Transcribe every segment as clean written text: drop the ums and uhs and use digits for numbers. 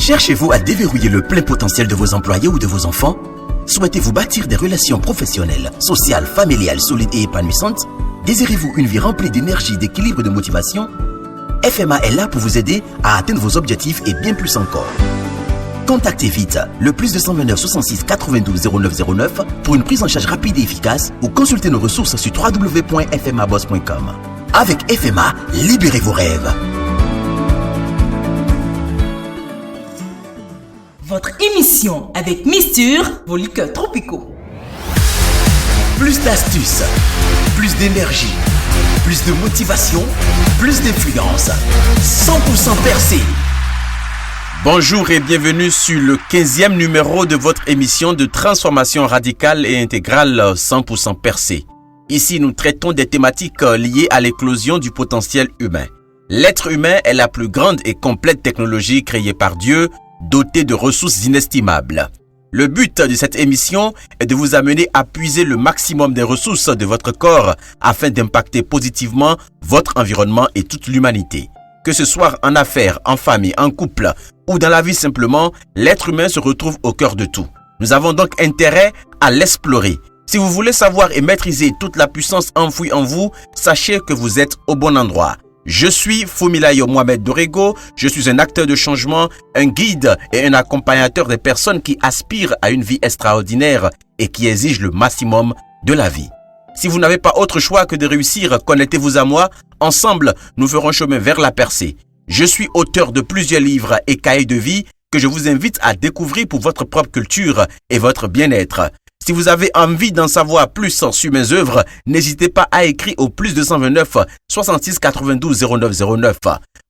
Cherchez-vous à déverrouiller le plein potentiel de vos employés ou de vos enfants? Souhaitez-vous bâtir des relations professionnelles, sociales, familiales, solides et épanouissantes? Désirez-vous une vie remplie d'énergie, d'équilibre et de motivation? FMA est là pour vous aider à atteindre vos objectifs et bien plus encore. Contactez vite le +229 66 92 09 09 pour une prise en charge rapide et efficace ou consultez nos ressources sur www.fmaboss.com. Avec FMA, libérez vos rêves. Votre émission avec Misture, vos liqueurs tropicaux. Plus d'astuces, plus d'énergie, plus de motivation, plus d'influence. 100% percé. Bonjour et bienvenue sur le 15e numéro de votre émission de transformation radicale et intégrale 100% percé. Ici, nous traitons des thématiques liées à l'éclosion du potentiel humain. L'être humain est la plus grande et complète technologie créée par Dieu, dotée de ressources inestimables. Le but de cette émission est de vous amener à puiser le maximum des ressources de votre corps afin d'impacter positivement votre environnement et toute l'humanité. Que ce soit en affaires, en famille, en couple ou dans la vie simplement, l'être humain se retrouve au cœur de tout. Nous avons donc intérêt à l'explorer. Si vous voulez savoir et maîtriser toute la puissance enfouie en vous, sachez que vous êtes au bon endroit. Je suis Fumilayo Mohamed Dorego, je suis un acteur de changement, un guide et un accompagnateur des personnes qui aspirent à une vie extraordinaire et qui exigent le maximum de la vie. Si vous n'avez pas autre choix que de réussir, connectez-vous à moi. Ensemble, nous ferons chemin vers la percée. Je suis auteur de plusieurs livres et cahiers de vie que je vous invite à découvrir pour votre propre culture et votre bien-être. Si vous avez envie d'en savoir plus sur mes œuvres, n'hésitez pas à écrire au +229 66 92 09 09.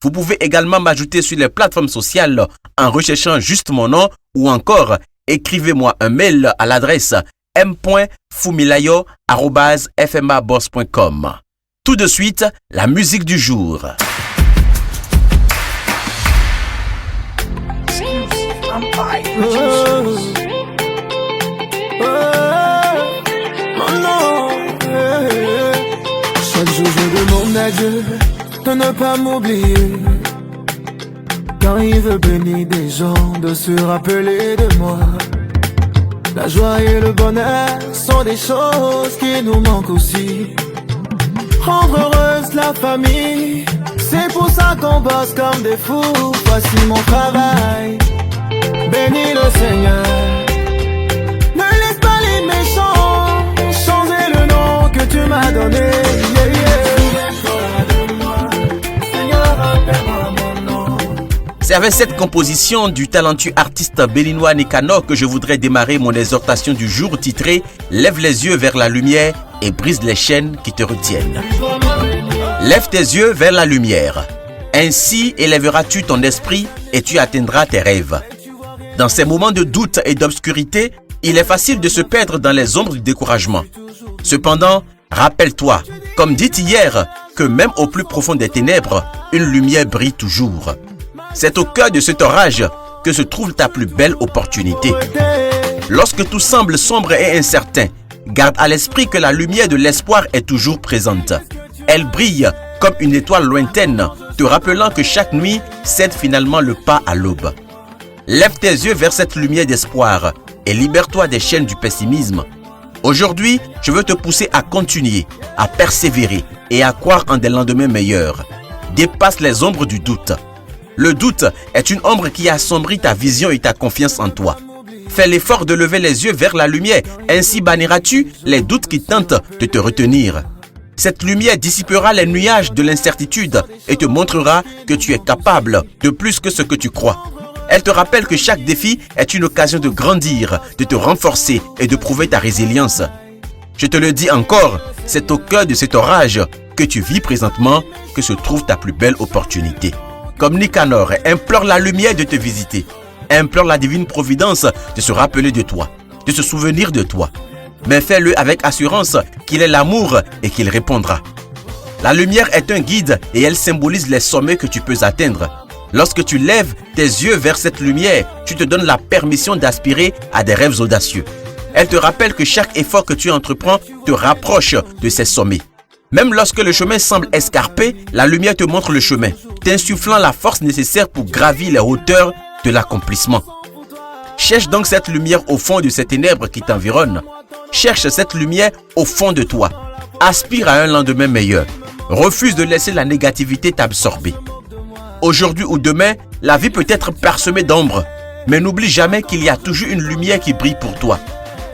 Vous pouvez également m'ajouter sur les plateformes sociales en recherchant juste mon nom ou encore écrivez-moi un mail à l'adresse m.fumilayo@fmaboss.com. Tout de suite, la musique du jour. Chaque jour je demande à Dieu de ne pas m'oublier. Quand il veut bénir des gens, de se rappeler de moi. La joie et le bonheur sont des choses qui nous manquent aussi. Rendre heureuse la famille, c'est pour ça qu'on bosse comme des fous. Voici mon travail, bénis le Seigneur. Ne laisse pas les méchants changer le nom que tu m'as donné. Yeah, yeah. Seigneur, rappelle-moi mon nom. C'est avec cette composition du talentueux artiste béninois Nicanor que je voudrais démarrer mon exhortation du jour titrée « Lève les yeux vers la lumière et brise les chaînes qui te retiennent ». Lève tes yeux vers la lumière. Ainsi élèveras-tu ton esprit et tu atteindras tes rêves. Dans ces moments de doute et d'obscurité, il est facile de se perdre dans les ombres du découragement. Cependant, rappelle-toi, comme dit hier, que même au plus profond des ténèbres, une lumière brille toujours. C'est au cœur de cet orage que se trouve ta plus belle opportunité. Lorsque tout semble sombre et incertain, garde à l'esprit que la lumière de l'espoir est toujours présente. Elle brille comme une étoile lointaine, te rappelant que chaque nuit cède finalement le pas à l'aube. Lève tes yeux vers cette lumière d'espoir et libère-toi des chaînes du pessimisme. Aujourd'hui, je veux te pousser à continuer, à persévérer et à croire en des lendemains meilleurs. Dépasse les ombres du doute. Le doute est une ombre qui assombrit ta vision et ta confiance en toi. Fais l'effort de lever les yeux vers la lumière, ainsi banniras-tu les doutes qui tentent de te retenir. Cette lumière dissipera les nuages de l'incertitude et te montrera que tu es capable de plus que ce que tu crois. Elle te rappelle que chaque défi est une occasion de grandir, de te renforcer et de prouver ta résilience. Je te le dis encore, c'est au cœur de cet orage que tu vis présentement que se trouve ta plus belle opportunité. Comme Nicanor, implore la lumière de te visiter. Implore la divine providence de se rappeler de toi, de se souvenir de toi. Mais fais-le avec assurance qu'il est l'amour et qu'il répondra. La lumière est un guide et elle symbolise les sommets que tu peux atteindre. Lorsque tu lèves tes yeux vers cette lumière, tu te donnes la permission d'aspirer à des rêves audacieux. Elle te rappelle que chaque effort que tu entreprends te rapproche de ces sommets. Même lorsque le chemin semble escarpé, la lumière te montre le chemin, t'insufflant la force nécessaire pour gravir les hauteurs de l'accomplissement. Cherche donc cette lumière au fond de ces ténèbres qui t'environnent. Cherche cette lumière au fond de toi. Aspire à un lendemain meilleur. Refuse de laisser la négativité t'absorber. Aujourd'hui ou demain, la vie peut être parsemée d'ombres, mais n'oublie jamais qu'il y a toujours une lumière qui brille pour toi.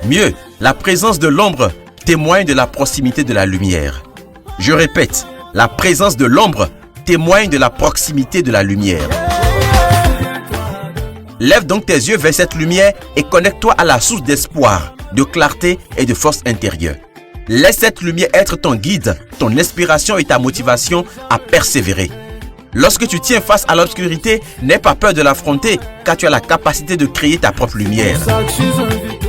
Mieux, la présence de l'ombre témoigne de la proximité de la lumière. Je répète, la présence de l'ombre témoigne de la proximité de la lumière. Lève donc tes yeux vers cette lumière et connecte-toi à la source d'espoir, de clarté et de force intérieure. Laisse cette lumière être ton guide, ton inspiration et ta motivation à persévérer. Lorsque tu tiens face à l'obscurité, n'aie pas peur de l'affronter, car tu as la capacité de créer ta propre lumière.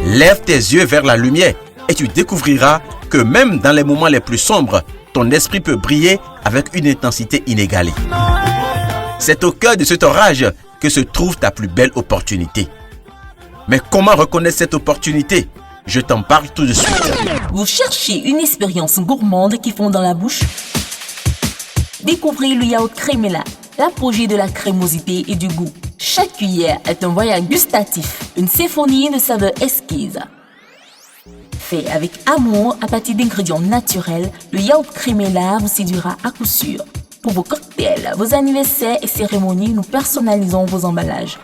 Lève tes yeux vers la lumière et tu découvriras que même dans les moments les plus sombres, ton esprit peut briller avec une intensité inégalée. C'est au cœur de cet orage que se trouve ta plus belle opportunité. Mais comment reconnaître cette opportunité? Je t'en parle tout de suite. Vous cherchez une expérience gourmande qui fond dans la bouche? Découvrez le yaourt Crémela, l'apogée de la crémosité et du goût. Chaque cuillère est un voyage gustatif, une symphonie de saveurs exquises. Fait avec amour à partir d'ingrédients naturels, le yaourt Crémela vous séduira à coup sûr. Pour vos cocktails, vos anniversaires et cérémonies, nous personnalisons vos emballages.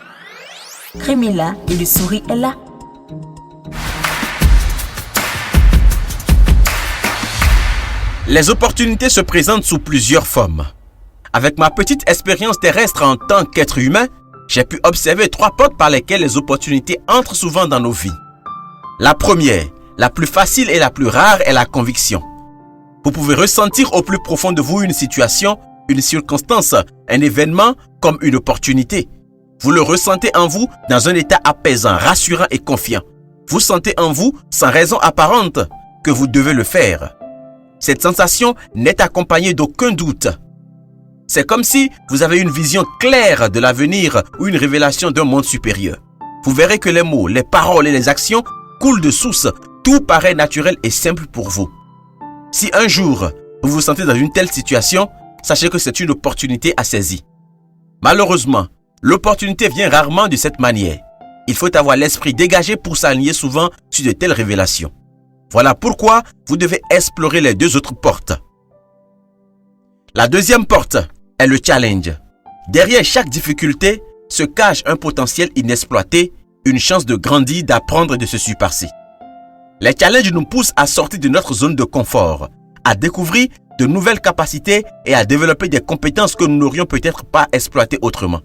Crémela et le sourire est là. Les opportunités se présentent sous plusieurs formes. Avec ma petite expérience terrestre en tant qu'être humain, j'ai pu observer 3 portes par lesquelles les opportunités entrent souvent dans nos vies. La première, la plus facile et la plus rare est la conviction. Vous pouvez ressentir au plus profond de vous une situation, une circonstance, un événement comme une opportunité. Vous le ressentez en vous dans un état apaisant, rassurant et confiant. Vous sentez en vous, sans raison apparente, que vous devez le faire. Cette sensation n'est accompagnée d'aucun doute. C'est comme si vous avez une vision claire de l'avenir ou une révélation d'un monde supérieur. Vous verrez que les mots, les paroles et les actions coulent de source. Tout paraît naturel et simple pour vous. Si un jour, vous vous sentez dans une telle situation, sachez que c'est une opportunité à saisir. Malheureusement, l'opportunité vient rarement de cette manière. Il faut avoir l'esprit dégagé pour s'aligner souvent sur de telles révélations. Voilà pourquoi vous devez explorer les 2 autres portes. La deuxième porte est le challenge. Derrière chaque difficulté se cache un potentiel inexploité, une chance de grandir, d'apprendre et de se surpasser. Les challenges nous poussent à sortir de notre zone de confort, à découvrir de nouvelles capacités et à développer des compétences que nous n'aurions peut-être pas exploitées autrement.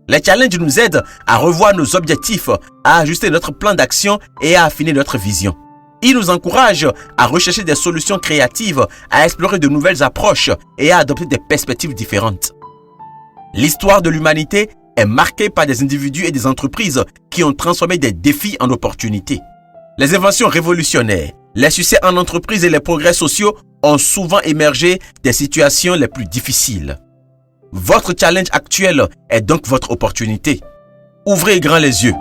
Les challenges nous aident à revoir nos objectifs, à ajuster notre plan d'action et à affiner notre vision. Ils nous encouragent à rechercher des solutions créatives, à explorer de nouvelles approches et à adopter des perspectives différentes. L'histoire de l'humanité est marquée par des individus et des entreprises qui ont transformé des défis en opportunités. Les inventions révolutionnaires, les succès en entreprise et les progrès sociaux ont souvent émergé des situations les plus difficiles. Votre challenge actuel est donc votre opportunité. Ouvrez grand les yeux.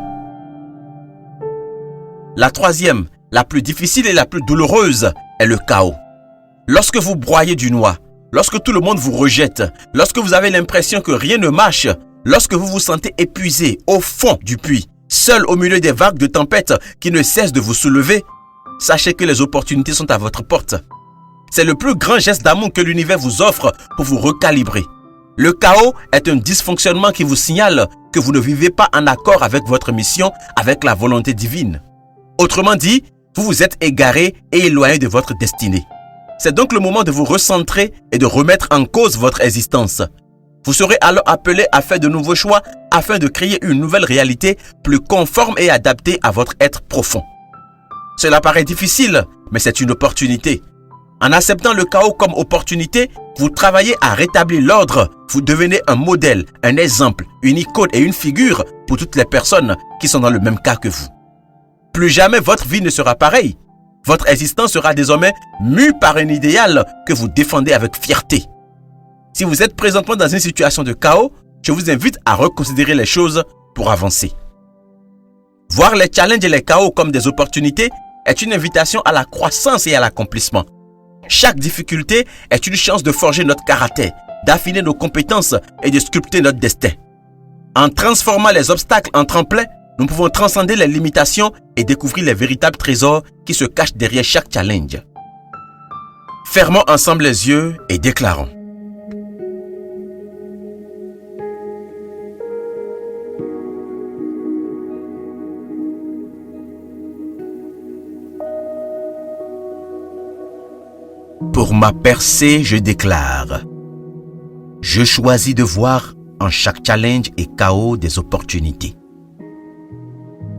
La troisième, la plus difficile et la plus douloureuse est le chaos. Lorsque vous broyez du noix, lorsque tout le monde vous rejette, lorsque vous avez l'impression que rien ne marche, lorsque vous vous sentez épuisé au fond du puits, seul au milieu des vagues de tempête qui ne cessent de vous soulever, sachez que les opportunités sont à votre porte. C'est le plus grand geste d'amour que l'univers vous offre pour vous recalibrer. Le chaos est un dysfonctionnement qui vous signale que vous ne vivez pas en accord avec votre mission, avec la volonté divine. Autrement dit, vous vous êtes égaré et éloigné de votre destinée. C'est donc le moment de vous recentrer et de remettre en cause votre existence. Vous serez alors appelé à faire de nouveaux choix afin de créer une nouvelle réalité plus conforme et adaptée à votre être profond. Cela paraît difficile, mais c'est une opportunité. En acceptant le chaos comme opportunité, vous travaillez à rétablir l'ordre. Vous devenez un modèle, un exemple, une icône et une figure pour toutes les personnes qui sont dans le même cas que vous. Plus jamais votre vie ne sera pareille. Votre existence sera désormais mue par un idéal que vous défendez avec fierté. Si vous êtes présentement dans une situation de chaos, je vous invite à reconsidérer les choses pour avancer. Voir les challenges et les chaos comme des opportunités est une invitation à la croissance et à l'accomplissement. Chaque difficulté est une chance de forger notre caractère, d'affiner nos compétences et de sculpter notre destin. En transformant les obstacles en tremplins, nous pouvons transcender les limitations et découvrir les véritables trésors qui se cachent derrière chaque challenge. Fermons ensemble les yeux et déclarons. Pour ma percée, je déclare. Je choisis de voir en chaque challenge et chaos des opportunités.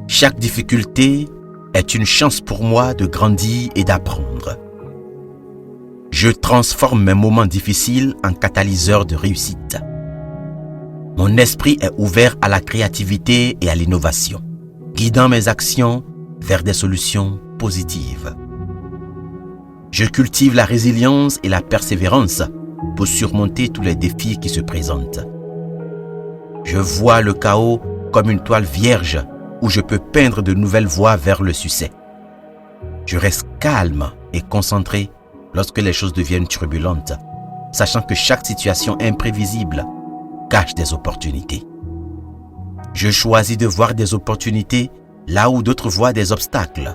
Chaque difficulté est une chance pour moi de grandir et d'apprendre. Je transforme mes moments difficiles en catalyseurs de réussite. Mon esprit est ouvert à la créativité et à l'innovation, guidant mes actions vers des solutions positives. Je cultive la résilience et la persévérance pour surmonter tous les défis qui se présentent. Je vois le chaos comme une toile vierge où je peux peindre de nouvelles voies vers le succès. Je reste calme et concentré lorsque les choses deviennent turbulentes, sachant que chaque situation imprévisible cache des opportunités. Je choisis de voir des opportunités là où d'autres voient des obstacles.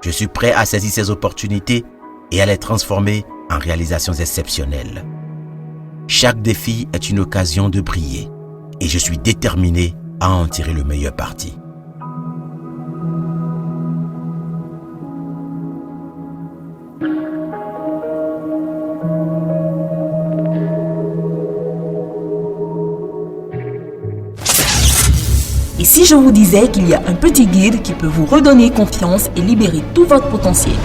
Je suis prêt à saisir ces opportunités et à les transformer en réalisations exceptionnelles. Chaque défi est une occasion de briller et je suis déterminé à en tirer le meilleur parti. Et si je vous disais qu'il y a un petit guide qui peut vous redonner confiance et libérer tout votre potentiel?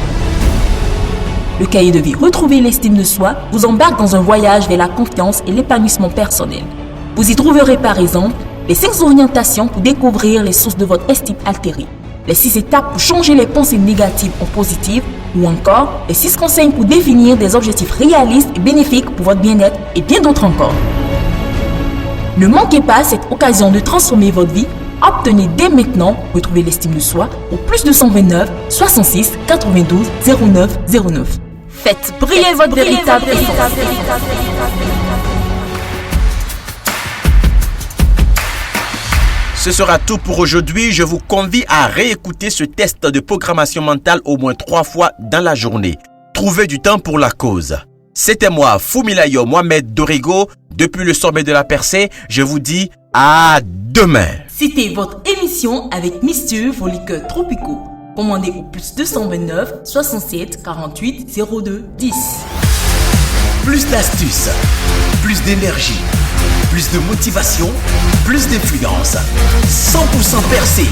Le cahier de vie Retrouver l'estime de soi vous embarque dans un voyage vers la confiance et l'épanouissement personnel. Vous y trouverez par exemple les 5 orientations pour découvrir les sources de votre estime altérée, les 6 étapes pour changer les pensées négatives en positives ou encore les 6 conseils pour définir des objectifs réalistes et bénéfiques pour votre bien-être et bien d'autres encore. Ne manquez pas cette occasion de transformer votre vie. Obtenez dès maintenant Retrouver l'estime de soi au +229 66 92 09 09. Faites briller votre véritable essence. Ce sera tout pour aujourd'hui. Je vous convie à réécouter ce test de programmation mentale au moins 3 fois dans la journée. Trouvez du temps pour la cause. C'était moi, Fumilayo Mohamed Dorigo, depuis le sommet de la percée. Je vous dis à demain. C'était votre émission avec Mister vos liqueurs tropicaux. Commandez au +229 67 48 02 10. Plus d'astuces, plus d'énergie, plus de motivation, plus d'influence. 100% percé.